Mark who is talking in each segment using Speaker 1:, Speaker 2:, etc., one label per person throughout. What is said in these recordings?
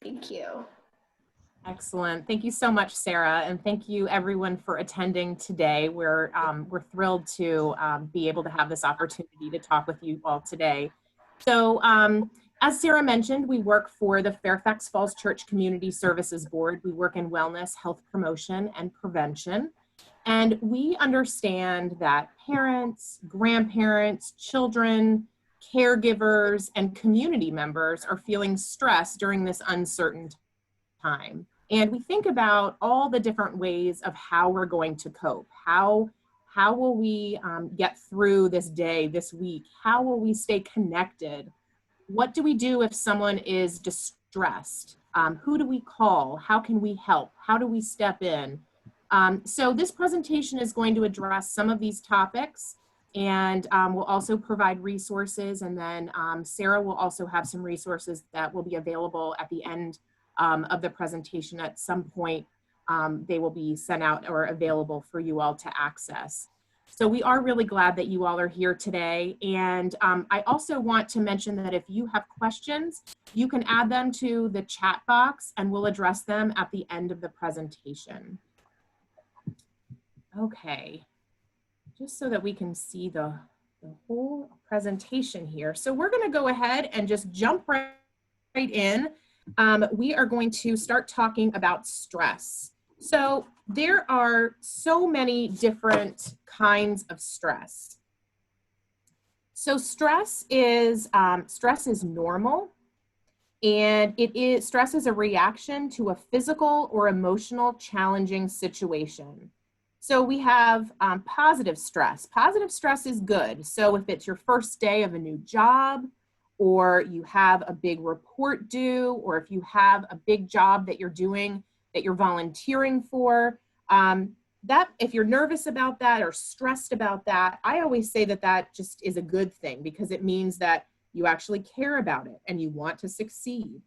Speaker 1: Thank you.
Speaker 2: Excellent. Thank you so much, Sarah, and thank you everyone for attending today. We're thrilled to be able to have this opportunity to talk with you all today. So as Sarah mentioned, we work for the Fairfax Falls Church Community Services Board. We work in wellness, health promotion, and prevention. And we understand that parents, grandparents, children, caregivers, and community members are feeling stress during this uncertain time. And we think about all the different ways of how we're going to cope. How will we get through this day, this week? How will we stay connected? What do we do if someone is distressed? Who do we call? How can we help? How do we step in? So this presentation is going to address some of these topics, and we'll also provide resources, and then Sarah will also have some resources that will be available at the end of the presentation. At some point. They will be sent out or available for you all to access. So we are really glad that you all are here today. And I also want to mention that if you have questions, you can add them to the chat box and we'll address them at the end of the presentation. Okay, just so that we can see the whole presentation here. So we're gonna go ahead and just jump right in. We are going to start talking about stress. So there are so many different kinds of stress. So stress is normal, and stress is a reaction to a physical or emotional challenging situation. So we have positive stress. Positive stress is good. So if it's your first day of a new job, or you have a big report due, or if you have a big job that you're doing, that you're volunteering for, that if you're nervous about that or stressed about that, I always say that that just is a good thing because it means that you actually care about it and you want to succeed.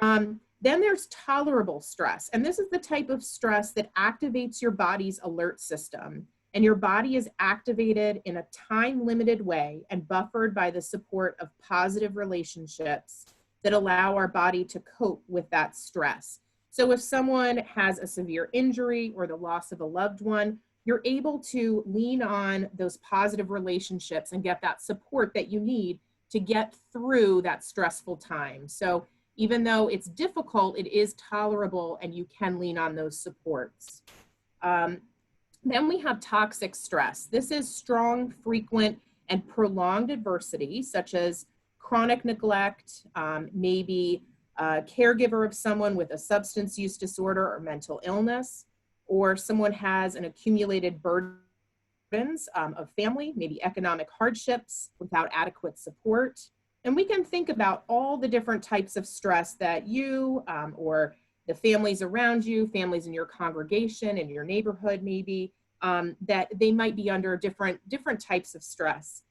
Speaker 2: Then there's tolerable stress, and this is the type of stress that activates your body's alert system. And your body is activated in a time-limited way and buffered by the support of positive relationships that allow our body to cope with that stress. So if someone has a severe injury or the loss of a loved one, you're able to lean on those positive relationships and get that support that you need to get through that stressful time. So even though it's difficult, it is tolerable and you can lean on those supports. Then we have toxic stress. This is strong, frequent, and prolonged adversity, such as chronic neglect, maybe a caregiver of someone with a substance use disorder or mental illness, or someone has an accumulated burdens of family, maybe economic hardships without adequate support. And we can think about all the different types of stress that you or the families around you, families in your congregation, in your neighborhood maybe, that they might be under different types of stress.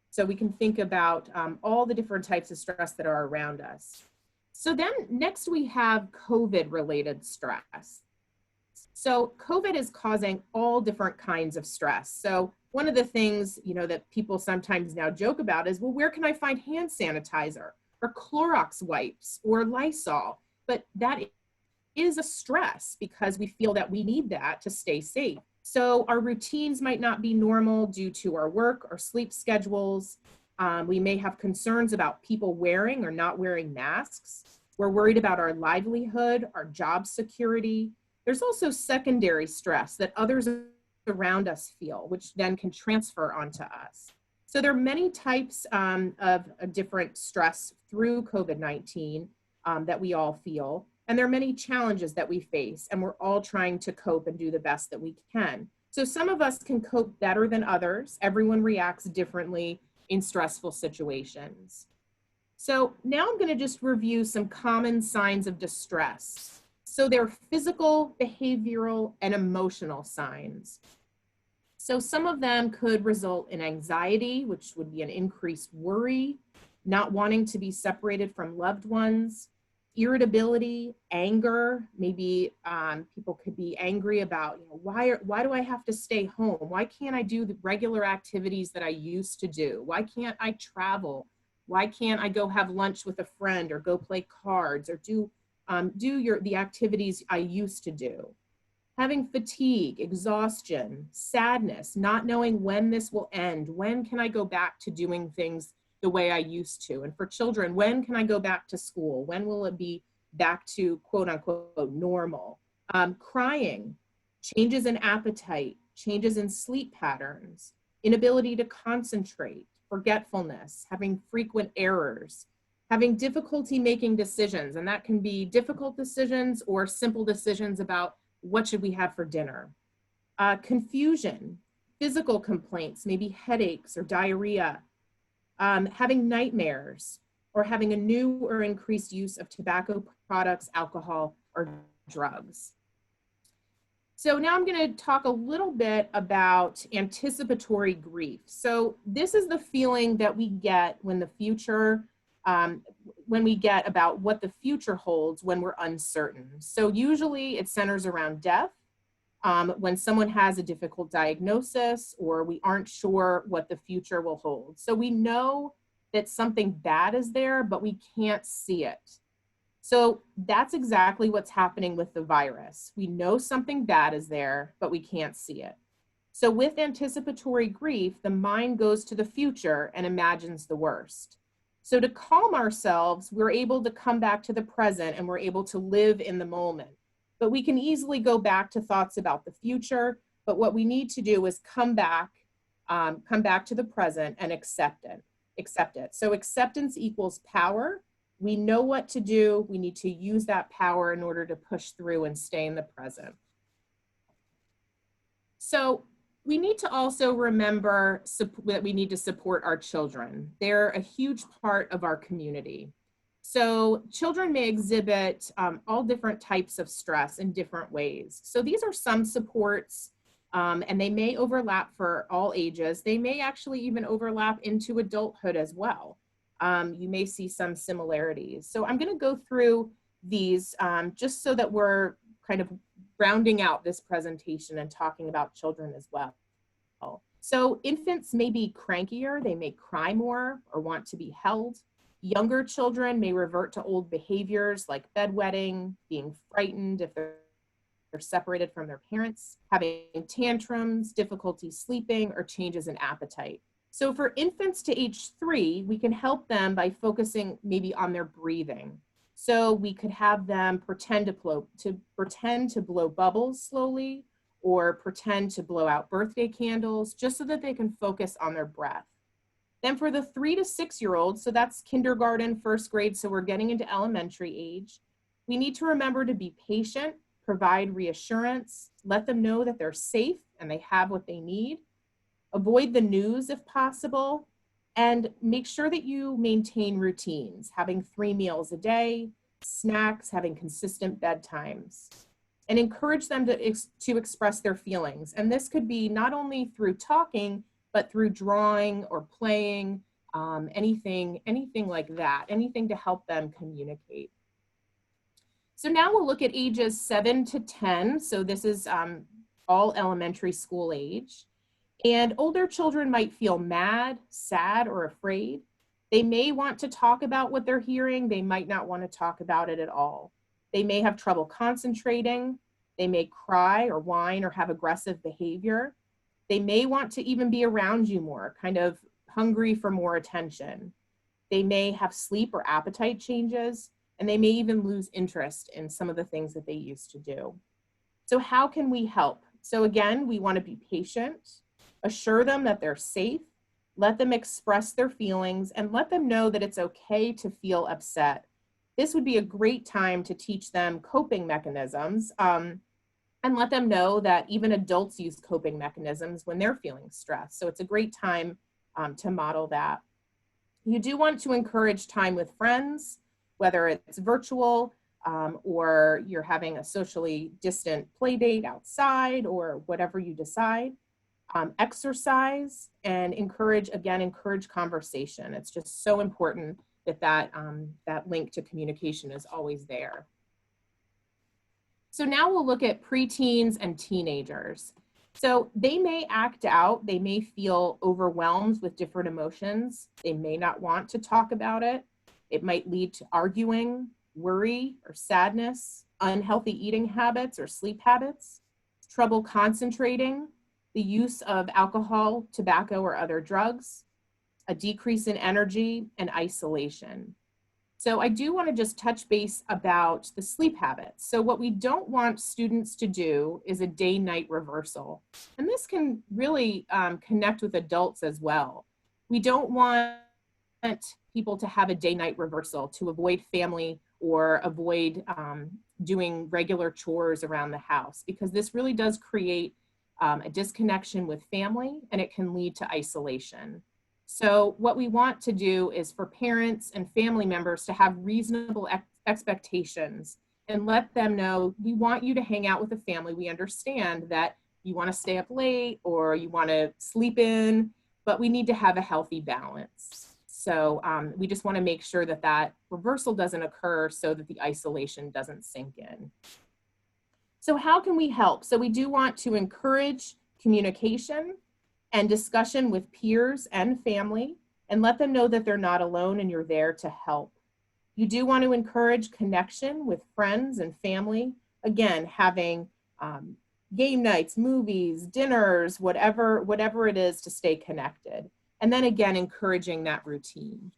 Speaker 2: So we can think about all the different types of stress that are around us. So then next we have COVID-related stress. So COVID is causing all different kinds of stress. So one of the things, that people sometimes now joke about is, well, where can I find hand sanitizer or Clorox wipes or Lysol? But that is a stress because we feel that we need that to stay safe. So our routines might not be normal due to our work or sleep schedules. We may have concerns about people wearing or not wearing masks. We're worried about our livelihood, our job security. There's also secondary stress that others around us feel, which then can transfer onto us. So there are many types of different stress through COVID-19 that we all feel. And there are many challenges that we face, and we're all trying to cope and do the best that we can. So some of us can cope better than others. Everyone reacts differently in stressful situations. So now I'm going to just review some common signs of distress. So there are physical, behavioral, and emotional signs. So some of them could result in anxiety, which would be an increased worry, not wanting to be separated from loved ones, irritability, anger. Maybe people could be angry about, why do I have to stay home? Why can't I do the regular activities that I used to do? Why can't I travel? Why can't I go have lunch with a friend or go play cards or do do the activities I used to do. Having fatigue, exhaustion, sadness, not knowing when this will end. When can I go back to doing things the way I used to? And for children, when can I go back to school? When will it be back to quote unquote normal? Crying, changes in appetite, changes in sleep patterns, inability to concentrate, forgetfulness, having frequent errors, having difficulty making decisions. And that can be difficult decisions or simple decisions about what should we have for dinner. Confusion, physical complaints, maybe headaches or diarrhea, having nightmares, or having a new or increased use of tobacco products, alcohol, or drugs. So now I'm going to talk a little bit about anticipatory grief. So this is the feeling that we get when the future, when we get about what the future holds when we're uncertain. So usually it centers around death, when someone has a difficult diagnosis or we aren't sure what the future will hold. So we know that something bad is there, but we can't see it. So that's exactly what's happening with the virus. We know something bad is there, but we can't see it. So with anticipatory grief, the mind goes to the future and imagines the worst. So to calm ourselves, we're able to come back to the present and we're able to live in the moment. But we can easily go back to thoughts about the future. But what we need to do is come back to the present and accept it. So acceptance equals power. We know what to do. We need to use that power in order to push through and stay in the present. So we need to also remember that we need to support our children. They're a huge part of our community. So children may exhibit all different types of stress in different ways. So these are some supports, and they may overlap for all ages. They may actually even overlap into adulthood as well. You may see some similarities. So I'm going to go through these just so that we're kind of rounding out this presentation and talking about children as well. So infants may be crankier, they may cry more or want to be held. Younger children may revert to old behaviors like bedwetting, being frightened if they're separated from their parents, having tantrums, difficulty sleeping, or changes in appetite. So for infants to age 3, we can help them by focusing maybe on their breathing. So we could have them pretend to blow bubbles slowly, or pretend to blow out birthday candles, just so that they can focus on their breath. Then for the 3 to 6-year-olds, so that's kindergarten, first grade, so we're getting into elementary age, we need to remember to be patient, provide reassurance, let them know that they're safe and they have what they need. Avoid the news if possible, and make sure that you maintain routines, having 3 meals a day, snacks, having consistent bedtimes, and encourage them to express their feelings. And this could be not only through talking, but through drawing or playing, anything like that, anything to help them communicate. So now we'll look at ages 7 to 10. So this is all elementary school age. And older children might feel mad, sad, or afraid. They may want to talk about what they're hearing. They might not want to talk about it at all. They may have trouble concentrating. They may cry or whine or have aggressive behavior. They may want to even be around you more, kind of hungry for more attention. They may have sleep or appetite changes, and they may even lose interest in some of the things that they used to do. So how can we help? So again, we want to be patient, assure them that they're safe, let them express their feelings, and let them know that it's okay to feel upset. This would be a great time to teach them coping mechanisms, and let them know that even adults use coping mechanisms when they're feeling stressed. So it's a great time to model that. You do want to encourage time with friends, whether it's virtual or you're having a socially distant play date outside or whatever you decide. Exercise and encourage conversation. It's just so important that that link to communication is always there. So now we'll look at preteens and teenagers. So they may act out, they may feel overwhelmed with different emotions. They may not want to talk about it. It might lead to arguing, worry or sadness, unhealthy eating habits or sleep habits, trouble concentrating, the use of alcohol, tobacco, or other drugs, a decrease in energy, and isolation. So I do want to just touch base about the sleep habits. So what we don't want students to do is a day-night reversal. And this can really connect with adults as well. We don't want people to have a day-night reversal to avoid family or avoid doing regular chores around the house, because this really does create a disconnection with family, and it can lead to isolation. So what we want to do is for parents and family members to have reasonable expectations and let them know, we want you to hang out with the family. We understand that you want to stay up late or you want to sleep in, but we need to have a healthy balance. So we just want to make sure that that reversal doesn't occur so that the isolation doesn't sink in. So how can we help? So we do want to encourage communication and discussion with peers and family, and let them know that they're not alone and you're there to help. You do want to encourage connection with friends and family. Again, having game nights, movies, dinners, whatever it is to stay connected. And then again, encouraging that routine.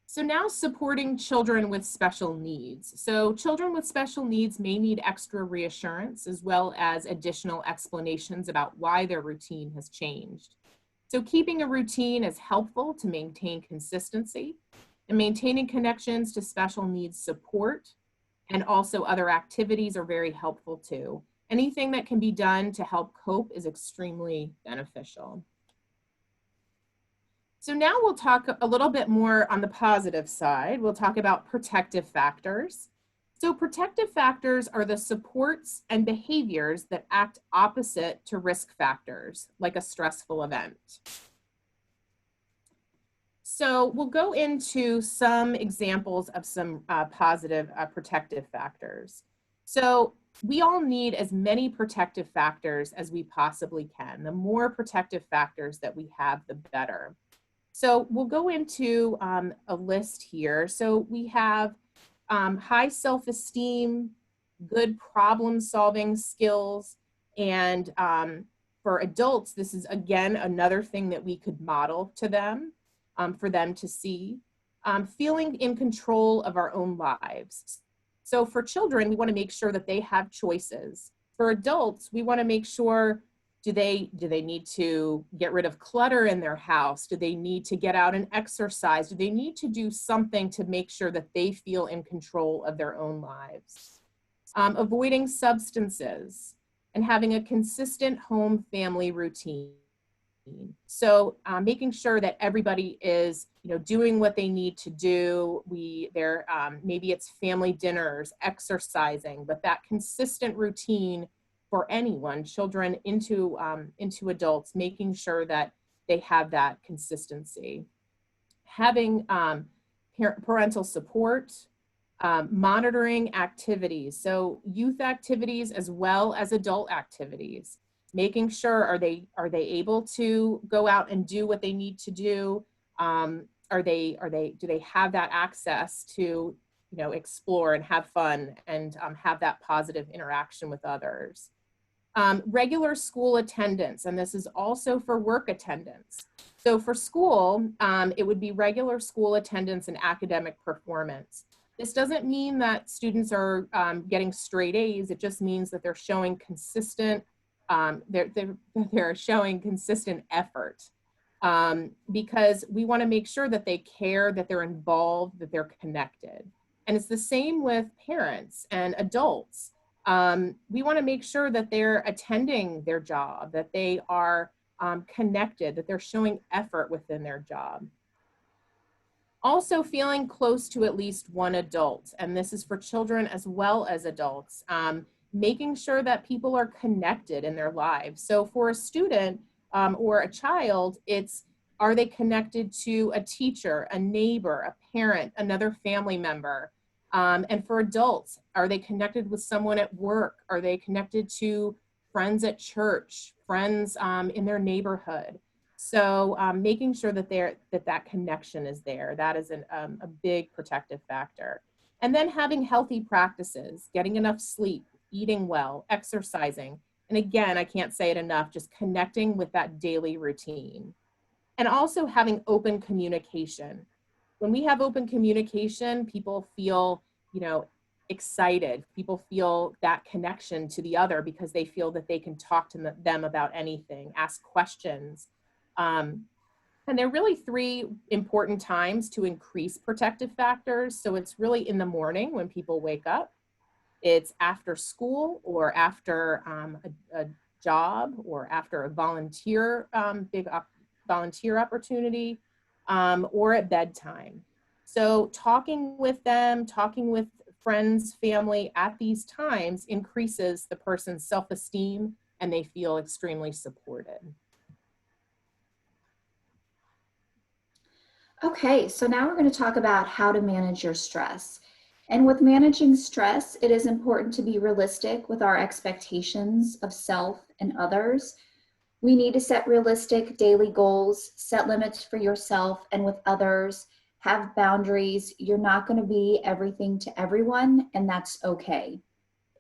Speaker 2: So now supporting children with special needs. So children with special needs may need extra reassurance as well as additional explanations about why their routine has changed. So keeping a routine is helpful to maintain consistency, and maintaining connections to special needs support and also other activities are very helpful too. Anything that can be done to help cope is extremely beneficial. So now we'll talk a little bit more on the positive side. We'll talk about protective factors. So protective factors are the supports and behaviors that act opposite to risk factors, like a stressful event. So we'll go into some examples of some positive protective factors. So we all need as many protective factors as we possibly can. The more protective factors that we have, the better. So we'll go into a list here. So we have high self-esteem, good problem-solving skills, and for adults, this is again another thing that we could model to them for them to see. Feeling in control of our own lives. So for children, we want to make sure that they have choices. For adults, we want to make sure, do they need to get rid of clutter in their house? Do they need to get out and exercise? Do they need to do something to make sure that they feel in control of their own lives? Avoiding substances and having a consistent home family routine. So making sure that everybody is, doing what they need to do. Maybe it's family dinners, exercising, but that consistent routine for anyone, children into adults, making sure that they have that consistency. Having parental support, monitoring activities, so youth activities as well as adult activities, making sure are they able to go out and do what they need to do? Do they have that access to explore and have fun and have that positive interaction with others? Regular school attendance, and this is also for work attendance. So for school, it would be regular school attendance and academic performance. This doesn't mean that students are getting straight A's. It just means that they're showing consistent, they're showing consistent effort, because we want to make sure that they care, that they're involved, that they're connected. And it's the same with parents and adults. We want to make sure that they're attending their job, that they are connected, that they're showing effort within their job. Also feeling close to at least one adult, and this is for children as well as adults, making sure that people are connected in their lives. So for a student or a child, are they connected to a teacher, a neighbor, a parent, another family member? And for adults, are they connected with someone at work? Are they connected to friends at church, friends in their neighborhood? So making sure that that connection is there, that is a big protective factor. And then having healthy practices, getting enough sleep, eating well, exercising. And again, I can't say it enough, just connecting with that daily routine. And also having open communication. When we have open communication, people feel, you know, excited. People feel that connection to the other because they feel that they can talk to them about anything, ask questions. And there are really three important times to increase protective factors. So it's really in the morning when people wake up. It's after school or after a job or after a volunteer, volunteer opportunity, or at bedtime. So talking with them, talking with friends, family at these times increases the person's self-esteem and they feel extremely supported.
Speaker 1: Okay, so now we're going to talk about how to manage your stress. And with managing stress, it is important to be realistic with our expectations of self and others. We need to set realistic daily goals, set limits for yourself and with others, have boundaries. You're not going to be everything to everyone, and that's okay.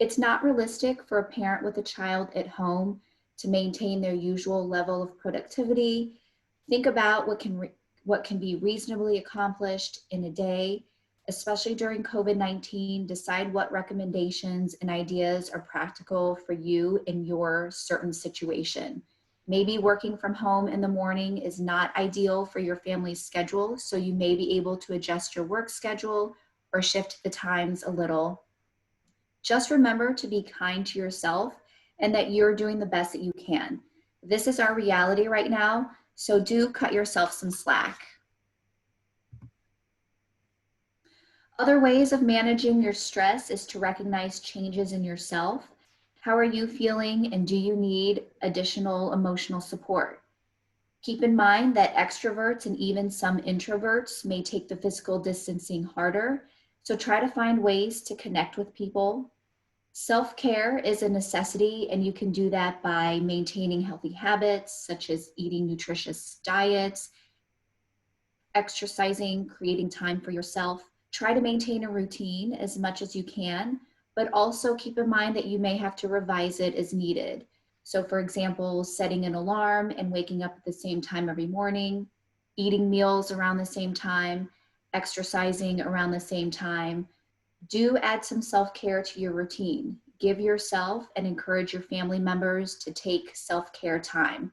Speaker 1: It's not realistic for a parent with a child at home to maintain their usual level of productivity. Think about what can be reasonably accomplished in a day, especially during COVID-19. Decide what recommendations and ideas are practical for you in your certain situation. Maybe working from home in the morning is not ideal for your family's schedule, so you may be able to adjust your work schedule or shift the times a little. Just remember to be kind to yourself and that you're doing the best that you can. This is our reality right now, so do cut yourself some slack. Other ways of managing your stress is to recognize changes in yourself. How are you feeling, and do you need additional emotional support? Keep in mind that extroverts and even some introverts may take the physical distancing harder, so try to find ways to connect with people. Self-care is a necessity, and you can do that by maintaining healthy habits such as eating nutritious diets, exercising, creating time for yourself. Try to maintain a routine as much as you can, but also keep in mind that you may have to revise it as needed. So for example, setting an alarm and waking up at the same time every morning, eating meals around the same time, exercising around the same time. Do add some self-care to your routine. Give yourself and encourage your family members to take self-care time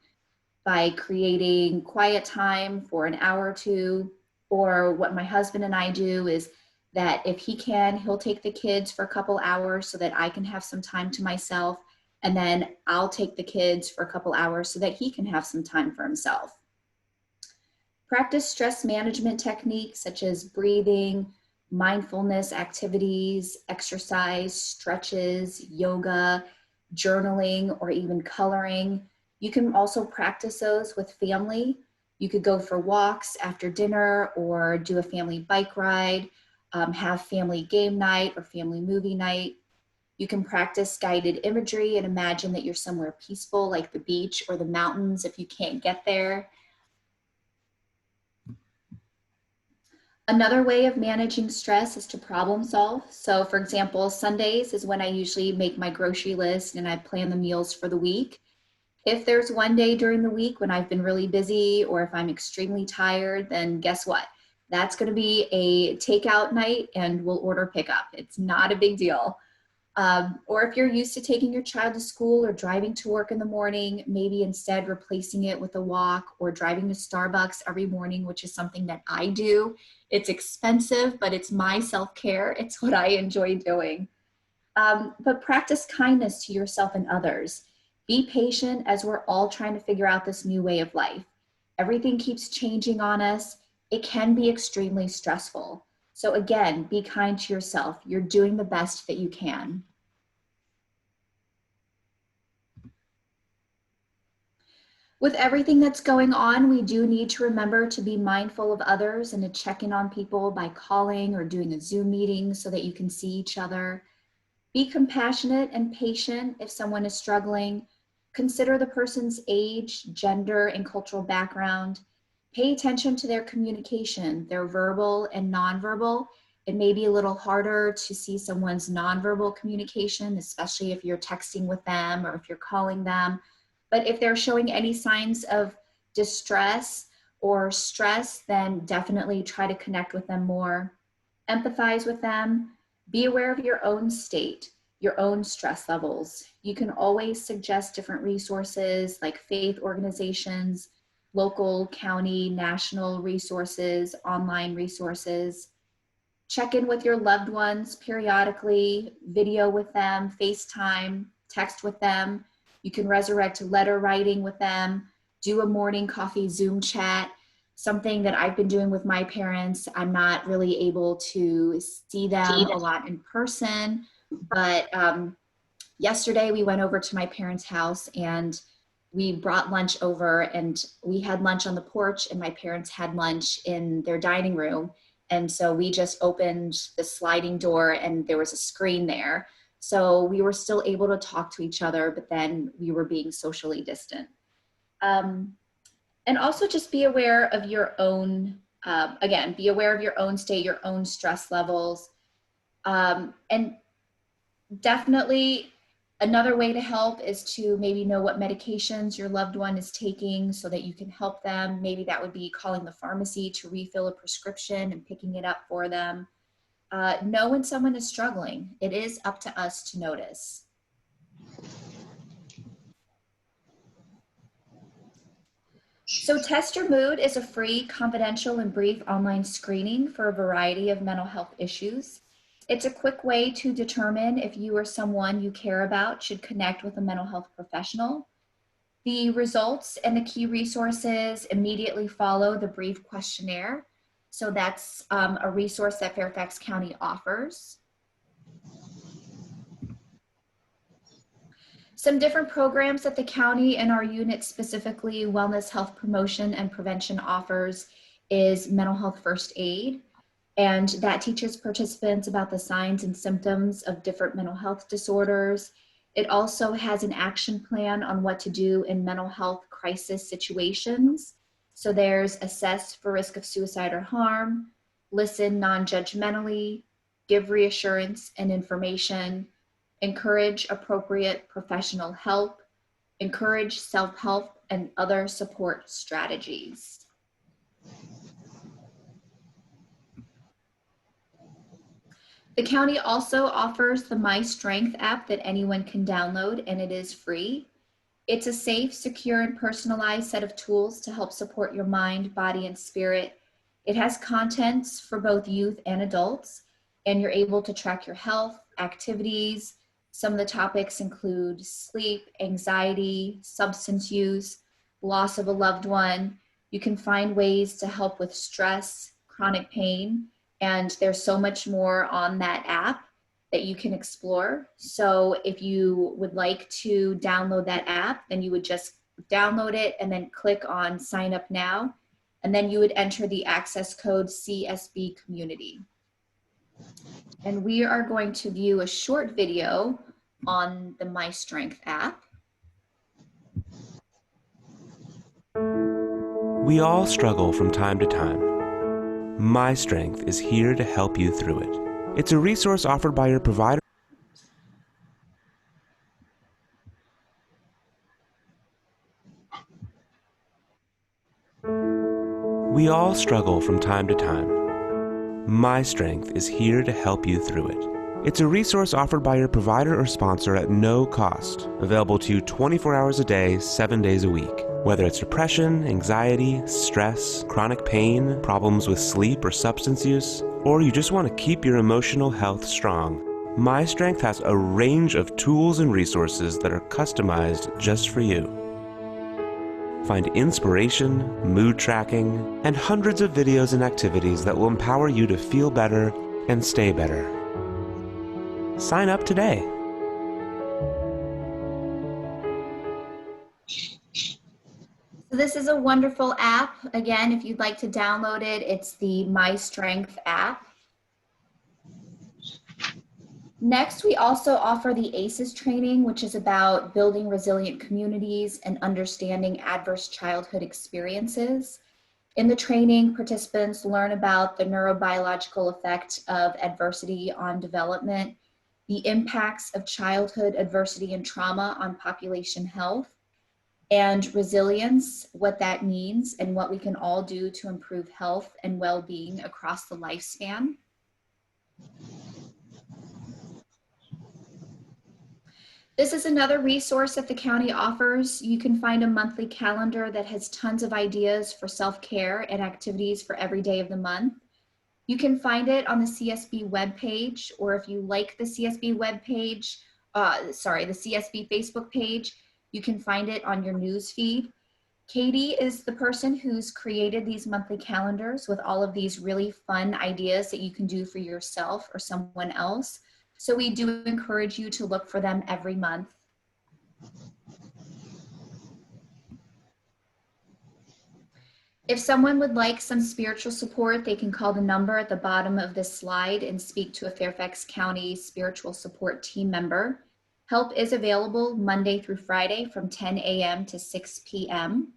Speaker 1: by creating quiet time for an hour or two. Or what my husband and I do is that if he can, he'll take the kids for a couple hours so that I can have some time to myself. And then I'll take the kids for a couple hours so that he can have some time for himself. Practice stress management techniques such as breathing, mindfulness activities, exercise, stretches, yoga, journaling, or even coloring. You can also practice those with family. You could go for walks after dinner or do a family bike ride, have family game night or family movie night. You can practice guided imagery and imagine that you're somewhere peaceful like the beach or the mountains if you can't get there. Another way of managing stress is to problem solve. So for example, Sundays is when I usually make my grocery list and I plan the meals for the week. If there's one day during the week when I've been really busy or if I'm extremely tired, then guess what? That's going to be a takeout night and we'll order pickup. It's not a big deal. Or if you're used to taking your child to school or driving to work in the morning, maybe instead replacing it with a walk or driving to Starbucks every morning, which is something that I do. It's expensive, but it's my self-care. It's what I enjoy doing. But practice kindness to yourself and others. Be patient as we're all trying to figure out this new way of life. Everything keeps changing on us. It can be extremely stressful. So again, be kind to yourself. You're doing the best that you can. With everything that's going on, we do need to remember to be mindful of others and to check in on people by calling or doing a Zoom meeting so that you can see each other. Be compassionate and patient if someone is struggling. Consider the person's age, gender, and cultural background. Pay attention to their communication, their verbal and nonverbal. It may be a little harder to see someone's nonverbal communication, especially if you're texting with them or if you're calling them. But if they're showing any signs of distress or stress, then definitely try to connect with them more. Empathize with them. Be aware of your own state, your own stress levels. You can always suggest different resources like faith organizations, local, county, national resources, online resources. Check in with your loved ones periodically, video with them, FaceTime, text with them. You can resurrect letter writing with them, do a morning coffee Zoom chat, something that I've been doing with my parents. I'm not really able to see them a lot in person, but yesterday we went over to my parents' house and we brought lunch over, and we had lunch on the porch and my parents had lunch in their dining room. And so we just opened the sliding door and there was a screen there. So we were still able to talk to each other, but then we were being socially distant. And also just be aware of your own, again, be aware of your own state, your own stress levels. And definitely another way to help is to maybe know what medications your loved one is taking so that you can help them. Maybe that would be calling the pharmacy to refill a prescription and picking it up for them. Know when someone is struggling. It is up to us to notice. So Test Your Mood is a free, confidential, and brief online screening for a variety of mental health issues. It's a quick way to determine if you or someone you care about should connect with a mental health professional. The results and the key resources immediately follow the brief questionnaire. So that's a resource that Fairfax County offers. Some different programs that the county and our unit, specifically Wellness, Health Promotion, and Prevention, offers is mental health first aid. And that teaches participants about the signs and symptoms of different mental health disorders. It also has an action plan on what to do in mental health crisis situations. So there's assess for risk of suicide or harm, listen non-judgmentally, give reassurance and information, encourage appropriate professional help, encourage self-help and other support strategies. The county also offers the myStrength app that anyone can download, and it is free. It's a safe, secure, and personalized set of tools to help support your mind, body, and spirit. It has contents for both youth and adults, and you're able to track your health, activities. Some of the topics include sleep, anxiety, substance use, loss of a loved one. You can find ways to help with stress, chronic pain, and there's so much more on that app that you can explore. So if you would like to download that app, then you would just download it and then click on sign up now. And then you would enter the access code CSB community. And we are going to view a short video on the myStrength app.
Speaker 3: We all struggle from time to time. myStrength is here to help you through it. It's a resource offered by your provider. We all struggle from time to time. myStrength is here to help you through it. It's a resource offered by your provider or sponsor at no cost, available to you 24 hours a day, 7 days a week. Whether it's depression, anxiety, stress, chronic pain, problems with sleep or substance use, or you just want to keep your emotional health strong, myStrength has a range of tools and resources that are customized just for you. Find inspiration, mood tracking, and hundreds of videos and activities that will empower you to feel better and stay better. Sign up today.
Speaker 1: So this is a wonderful app. Again, if you'd like to download it, it's the myStrength app. Next, we also offer the ACEs training, which is about building resilient communities and understanding adverse childhood experiences. In the training, participants learn about the neurobiological effect of adversity on development, the impacts of childhood adversity and trauma on population health, and resilience, what that means, and what we can all do to improve health and well-being across the lifespan. This is another resource that the county offers. You can find a monthly calendar that has tons of ideas for self-care and activities for every day of the month. You can find it on the CSB webpage, or if you like the CSB webpage, the CSB Facebook page, you can find it on your news feed. Katie is the person who's created these monthly calendars with all of these really fun ideas that you can do for yourself or someone else. So we do encourage you to look for them every month. If someone would like some spiritual support, they can call the number at the bottom of this slide and speak to a Fairfax County spiritual support team member. Help is available Monday through Friday from 10 a.m. to 6 p.m.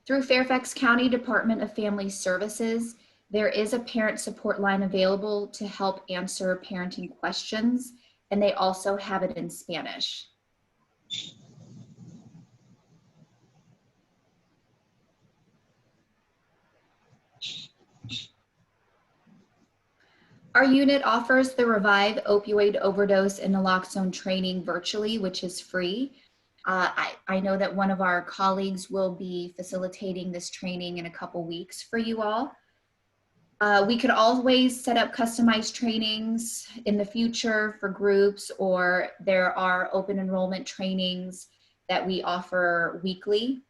Speaker 1: Through Fairfax County Department of Family Services, there is a parent support line available to help answer parenting questions, and they also have it in Spanish. Our unit offers the Revive Opioid Overdose and Naloxone training virtually, which is free. I know that one of our colleagues will be facilitating this training in a couple weeks for you all. We could always set up customized trainings in the future for groups, or there are open enrollment trainings that we offer weekly.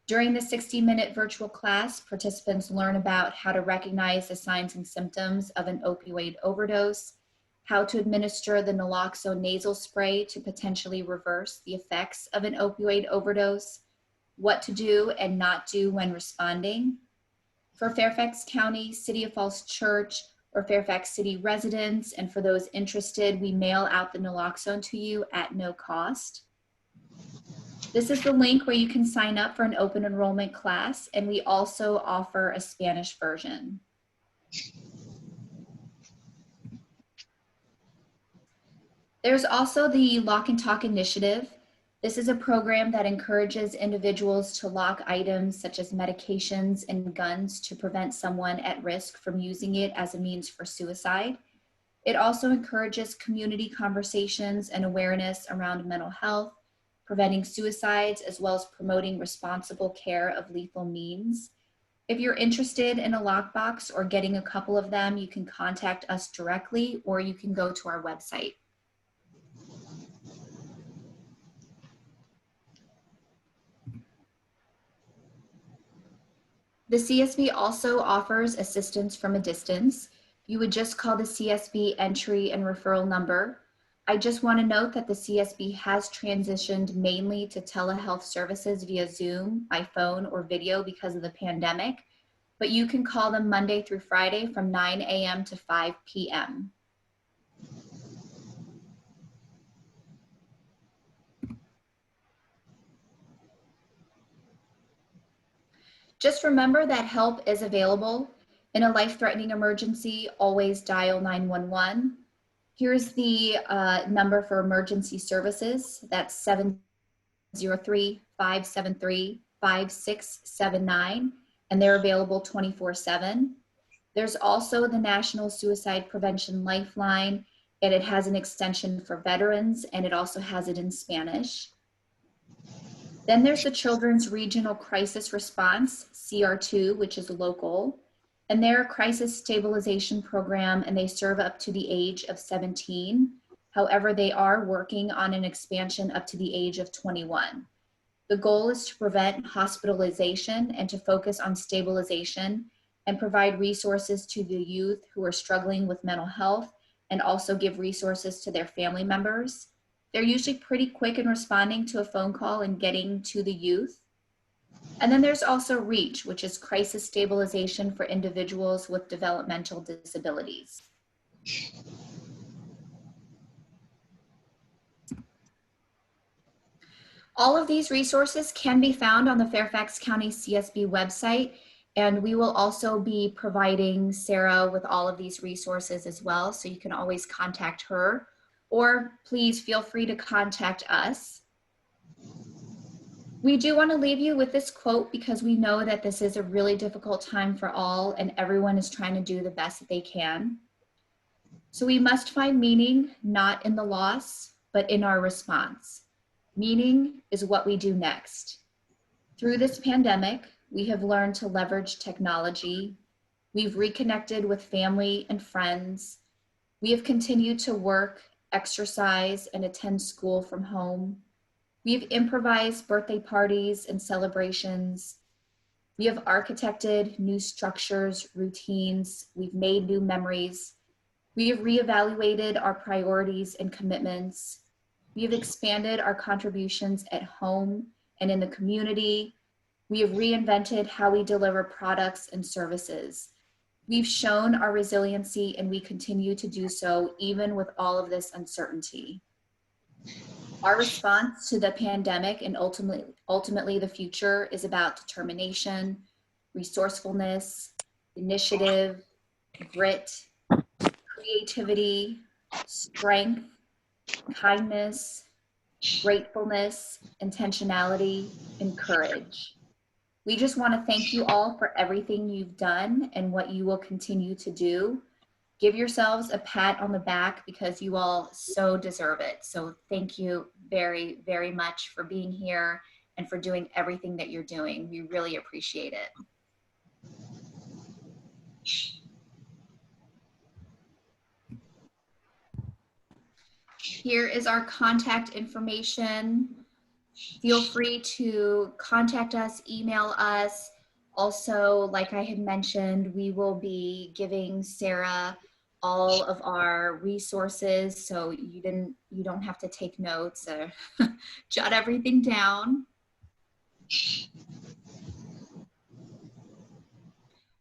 Speaker 1: During the 60-minute virtual class, participants learn about how to recognize the signs and symptoms of an opioid overdose, how to administer the Naloxone nasal spray to potentially reverse the effects of an opioid overdose, what to do and not do when responding. For Fairfax County, City of Falls Church, or Fairfax City residents, and for those interested, we mail out the Naloxone to you at no cost. This is the link where you can sign up for an open enrollment class, and we also offer a Spanish version. There's also the Lock and Talk initiative. This is a program that encourages individuals to lock items such as medications and guns to prevent someone at risk from using it as a means for suicide. It also encourages community conversations and awareness around mental health, preventing suicides, as well as promoting responsible care of lethal means. If you're interested in a lockbox or getting a couple of them, you can contact us directly, or you can go to our website. The CSB also offers assistance from a distance. You would just call the CSB entry and referral number. I just want to note that the CSB has transitioned mainly to telehealth services via Zoom, by phone, or video because of the pandemic, but you can call them Monday through Friday from 9 a.m. to 5 p.m. Just remember that help is available. In a life-threatening emergency, always dial 911. Here's the number for emergency services. That's 703-573-5679, and they're available 24/7. There's also the National Suicide Prevention Lifeline, and it has an extension for veterans, and it also has it in Spanish. Then there's the Children's Regional Crisis Response, CR2, which is local, and they're a crisis stabilization program, and they serve up to the age of 17. However, they are working on an expansion up to the age of 21. The goal is to prevent hospitalization and to focus on stabilization and provide resources to the youth who are struggling with mental health, and also give resources to their family members. They're usually pretty quick in responding to a phone call and getting to the youth. And then there's also REACH, which is Crisis Stabilization for Individuals with Developmental Disabilities. All of these resources can be found on the Fairfax County CSB website, and we will also be providing Sarah with all of these resources as well, so you can always contact her, or please feel free to contact us. We do want to leave you with this quote because we know that this is a really difficult time for all, and everyone is trying to do the best that they can. So we must find meaning not in the loss, but in our response. Meaning is what we do next. Through this pandemic, we have learned to leverage technology. We've reconnected with family and friends. We have continued to work, exercise, and attend school from home. We've improvised birthday parties and celebrations. We have architected new structures, routines. We've made new memories. We have reevaluated our priorities and commitments. We have expanded our contributions at home and in the community. We have reinvented how we deliver products and services. We've shown our resiliency, and we continue to do so even with all of this uncertainty. Our response to the pandemic and ultimately the future is about determination, resourcefulness, initiative, grit, creativity, strength, kindness, gratefulness, intentionality, and courage. We just want to thank you all for everything you've done and what you will continue to do. Give yourselves a pat on the back because you all so deserve it. So thank you very, very much for being here and for doing everything that you're doing. We really appreciate it. Here is our contact information. Feel free to contact us, email us. Also, like I had mentioned, we will be giving Sarah all of our resources, so you don't have to take notes or jot everything down.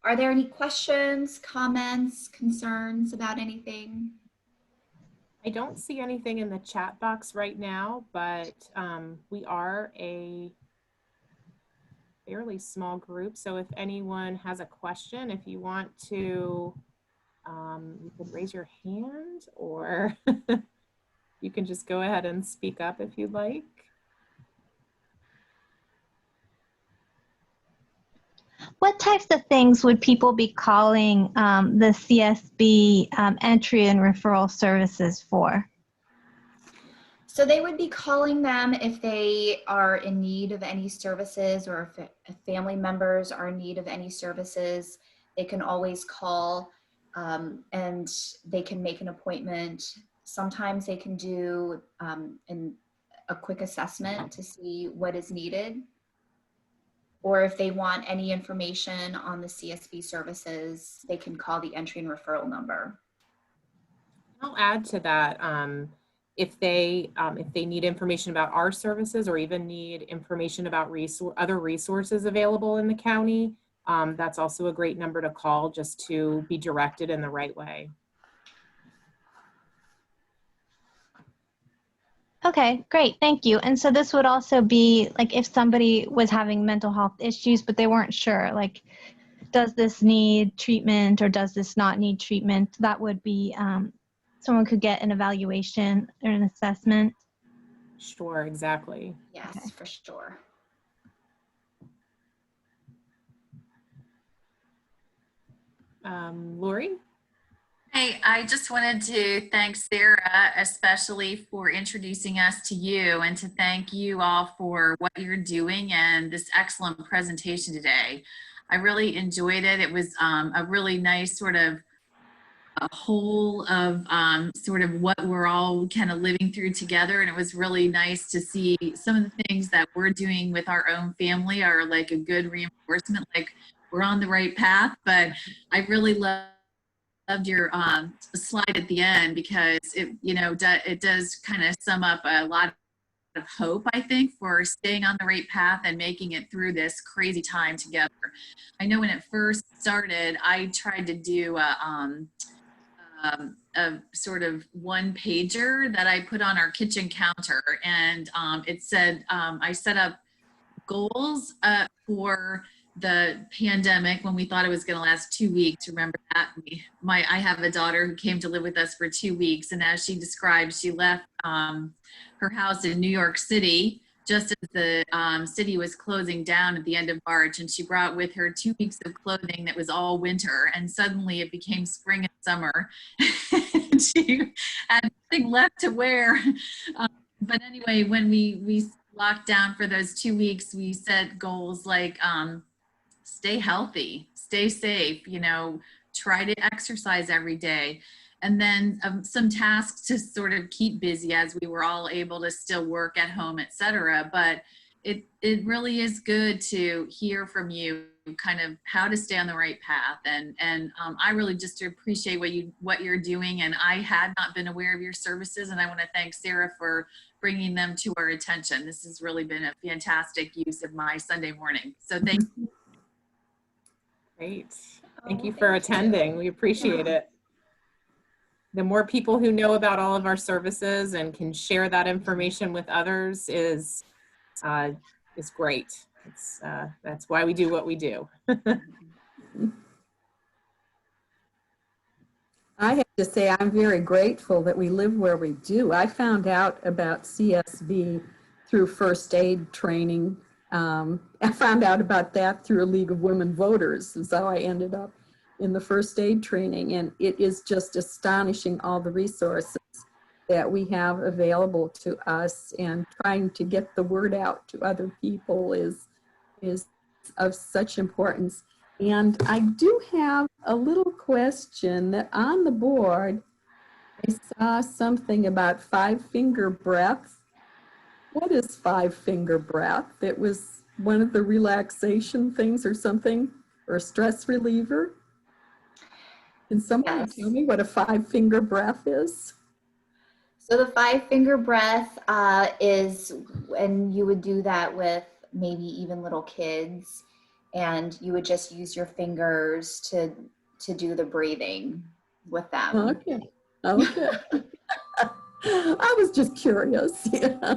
Speaker 1: Are there any questions, comments, concerns about anything?
Speaker 2: I don't see anything in the chat box right now, but we are a fairly small group. So if anyone has a question, if you want to, you could raise your hand, or you can just go ahead and speak up if you'd like.
Speaker 4: What types of things would people be calling the CSB entry and referral services for?
Speaker 1: So they would be calling them if they are in need of any services, or if family members are in need of any services. They can always call and they can make an appointment. Sometimes they can do a quick assessment to see what is needed. Or if they want any information on the CSB services, they can call the entry and referral number.
Speaker 2: I'll add to that. If they need information about our services, or even need information about other resources available in the county, that's also a great number to call, just to be directed in the right way.
Speaker 4: Okay, great, thank you. And so this would also be like if somebody was having mental health issues, but they weren't sure, like, does this need treatment or does this not need treatment? That would be, someone could get an evaluation or an assessment.
Speaker 2: Sure, exactly.
Speaker 1: Yes,
Speaker 4: Okay.
Speaker 1: for sure.
Speaker 2: Lori?
Speaker 5: Hey, I just wanted to thank Sarah, especially for introducing us to you, and to thank you all for what you're doing and this excellent presentation today. I really enjoyed it. It was a really nice sort of a whole of sort of what we're all kind of living through together. And it was really nice to see some of the things that we're doing with our own family are like a good reinforcement, like we're on the right path. But I really loved your slide at the end, because it, you know, it does kind of sum up a lot of hope, I think, for staying on the right path and making it through this crazy time together. I know when it first started, I tried to do a sort of one pager that I put on our kitchen counter, and it said I set up goals for the pandemic when we thought it was going to last 2 weeks. Remember that? I have a daughter who came to live with us for 2 weeks, and as she described, she left her house in New York City just as the city was closing down at the end of March, and she brought with her 2 weeks of clothing that was all winter, and suddenly it became spring and summer. And she had nothing left to wear. But anyway, when we locked down for those 2 weeks, we set goals like stay healthy, stay safe, you know, try to exercise every day. And then some tasks to sort of keep busy as we were all able to still work at home, et cetera. But it really is good to hear from you kind of how to stay on the right path. And I really just appreciate what you're doing. And I had not been aware of your services. And I want to thank Sarah for bringing them to our attention. This has really been a fantastic use of my Sunday morning. So thank you.
Speaker 2: Great. Thank you for attending. We appreciate it. The more people who know about all of our services and can share that information with others is great. That's why we do what we do.
Speaker 6: I have to say I'm very grateful that we live where we do. I found out about CSB through first aid training. I found out about that through a League of Women Voters, is how I ended up in the first aid training. And it is just astonishing, all the resources that we have available to us, and trying to get the word out to other people is of such importance. And I do have a little question that on the board, I saw something about 5-finger breath. What is 5-finger breath? It was one of the relaxation things or something, or a stress reliever. Can someone tell me what a 5-finger breath is?
Speaker 1: So the 5-finger breath is when you would do that with maybe even little kids, and you would just use your fingers to do the breathing with them.
Speaker 6: Okay. I was just curious. Yeah.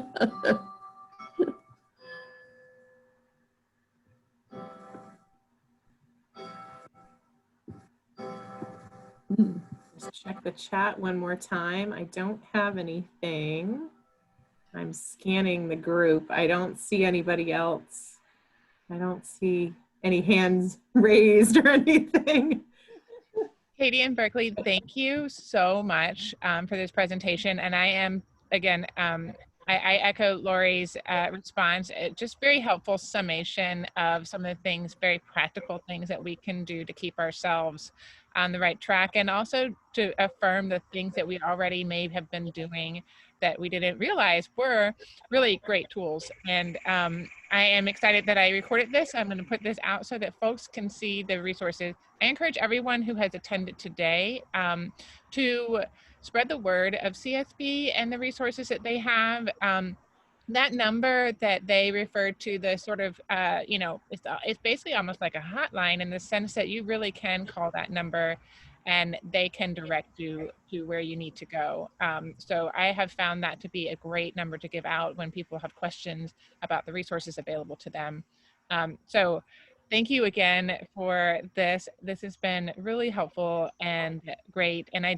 Speaker 2: Just check the chat one more time. I don't have anything. I'm scanning the group. I don't see anybody else. I don't see any hands raised or anything.
Speaker 7: Katie and Berkeley, thank you so much for this presentation. And I am, again, I echo Lori's response. Just very helpful summation of some of the things, very practical things that we can do to keep ourselves on the right track, and also to affirm the things that we already may have been doing that we didn't realize were really great tools. And I am excited that I recorded this. I'm going to put this out so that folks can see the resources. I encourage everyone who has attended today to spread the word of CSB and the resources that they have. That number that they referred to, the sort of, you know, it's basically almost like a hotline in the sense that you really can call that number and they can direct you to where you need to go. So I have found that to be a great number to give out when people have questions about the resources available to them. So thank you again for this. This has been really helpful and great. And I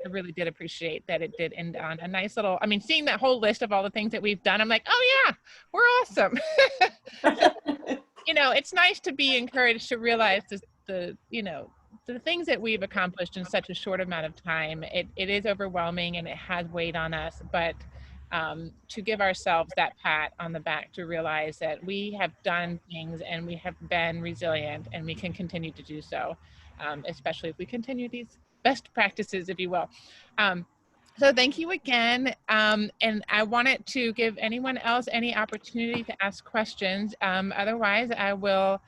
Speaker 7: really did appreciate that it did end on a nice little, I mean, seeing that whole list of all the things that we've done, I'm like, oh yeah, we're awesome. You know, it's nice to be encouraged to realize you know, the things that we've accomplished in such a short amount of time. It is overwhelming and it has weighed on us, but to give ourselves that pat on the back to realize that we have done things and we have been resilient and we can continue to do so, especially if we continue these best practices, if you will. So thank you again. And I wanted to give anyone else any opportunity to ask questions. Otherwise, I will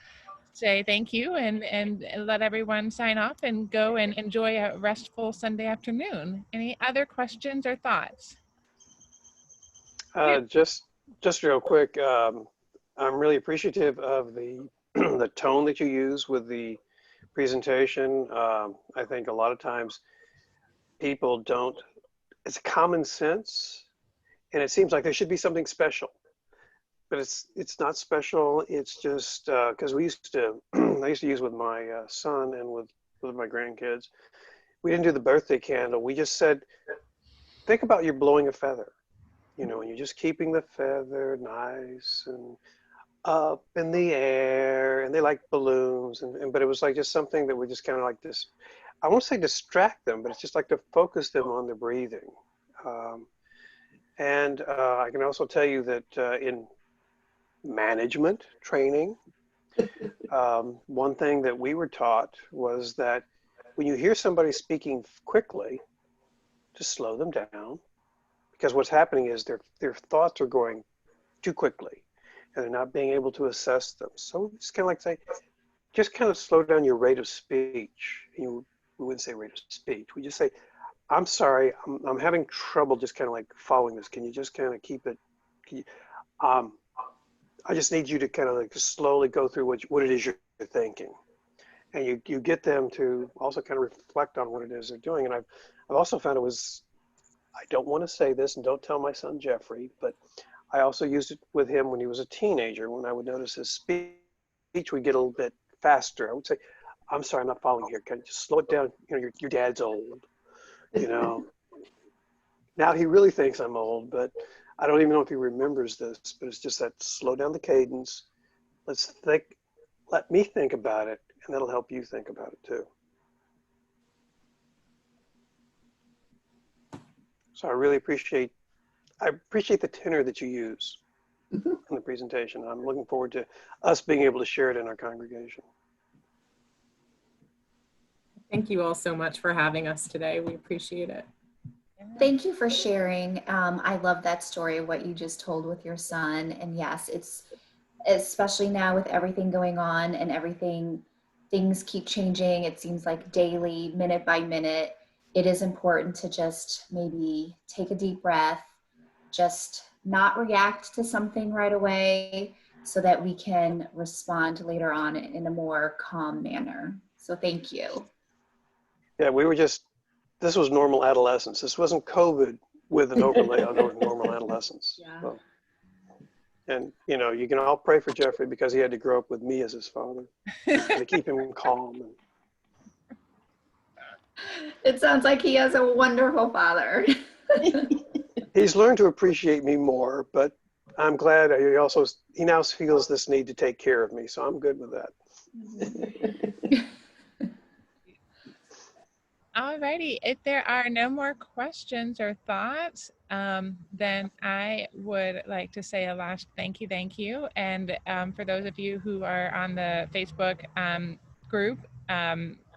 Speaker 7: say thank you and let everyone sign off and go and enjoy a restful Sunday afternoon. Any other questions or thoughts?
Speaker 8: Just real quick, I'm really appreciative of the the tone that you use with the presentation. I think a lot of times people don't, it's common sense, and it seems like there should be something special, but it's not special. It's just because we used to, I used to use with my son and with my grandkids. We didn't do the birthday candle. We just said, think about you're blowing a feather, you know, and you're just keeping the feather nice and up in the air, and they like balloons, but it was like just something that we just kind of like this. I won't say distract them, but it's just like to focus them on the breathing. I can also tell you that in management training, one thing that we were taught was that when you hear somebody speaking quickly, just slow them down, because what's happening is their thoughts are going too quickly and they're not being able to assess them. So it's kind of like say, just kind of slow down your rate of speech. We wouldn't say rate of speech. We just say, I'm sorry, I'm having trouble just kind of like following this. Can you just kind of keep it, I just need you to kind of like slowly go through what it is you're thinking. And you get them to also kind of reflect on what it is they're doing. And I've also found I don't want to say this and don't tell my son Jeffrey, but I also used it with him when he was a teenager. When I would notice his speech would get a little bit faster, I would say, I'm sorry, I'm not following here. Can you just slow it down? You know, your dad's old, you know. Now he really thinks I'm old, but I don't even know if he remembers this, but it's just that slow down the cadence. Let me think about it, and that'll help you think about it too. So I really appreciate the tenor that you use in the presentation. I'm looking forward to us being able to share it in our congregation.
Speaker 2: Thank you all so much for having us today. We appreciate it.
Speaker 1: Thank you for sharing. I love that story of what you just told with your son. And yes, it's especially now with everything going on and things keep changing. It seems like daily, minute by minute, it is important to just maybe take a deep breath, just not react to something right away so that we can respond later on in a more calm manner. So thank you.
Speaker 8: Yeah, this was normal adolescence. This wasn't COVID with an overlay on normal adolescence.
Speaker 6: Yeah.
Speaker 8: So, and you know, you can all pray for Jeffrey because he had to grow up with me as his father to keep him calm.
Speaker 1: It sounds like he has a wonderful father.
Speaker 8: He's learned to appreciate me more, but I'm glad he now feels this need to take care of me, so I'm good with that.
Speaker 7: Alrighty, if there are no more questions or thoughts, then I would like to say a last thank you. And for those of you who are on the Facebook group,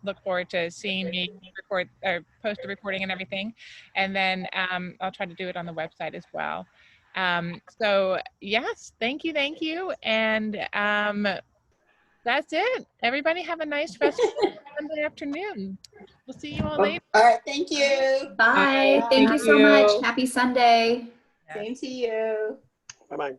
Speaker 7: look forward to seeing me record or post the recording and everything. And then I'll try to do it on the website as well. So yes, thank you. And that's it. Everybody have a nice rest of Sunday afternoon. We'll see you all later.
Speaker 9: All right, thank you.
Speaker 1: Bye. Thank you so much. Happy Sunday.
Speaker 9: Same to you.
Speaker 8: Bye-bye.